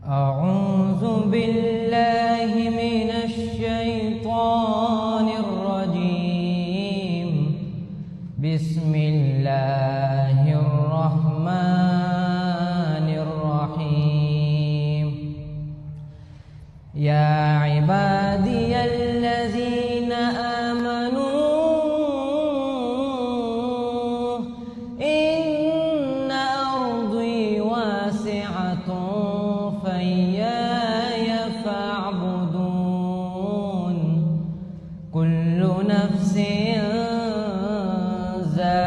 أعوذ بالله من الشيطان الرجيم. بسم الله الرحمن الرحيم. يا عبادي الذين آمنوا إن أرضي واسعة فإياي فاعبدون. كل نفس ذائقة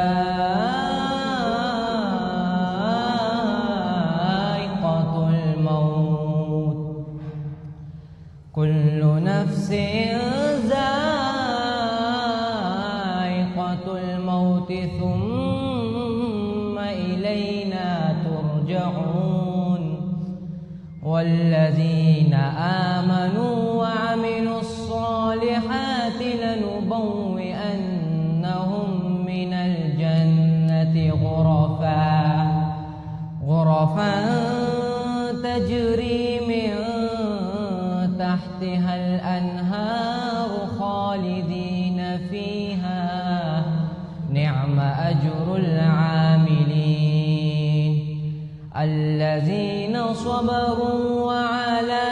الموت. كل نفس ذائقة الموت ثم إلينا ترجعون. والذين آمنوا وعملوا الصالحات لنبوئنهم من الجنة غرفا تجري من تحتها الأنهار خالدين فيها. نعم أجر العاملين الذين صبروا وعلى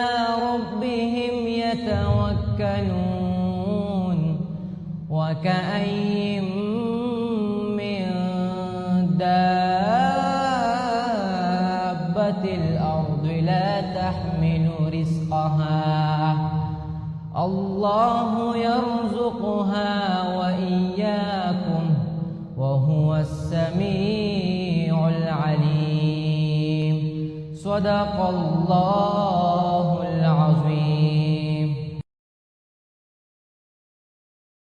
ربهم يتوكلون. وكأين من دابة الأرض لا تحمل رزقها الله يرزقها وإياكم وهو السميع العليم. صدق الله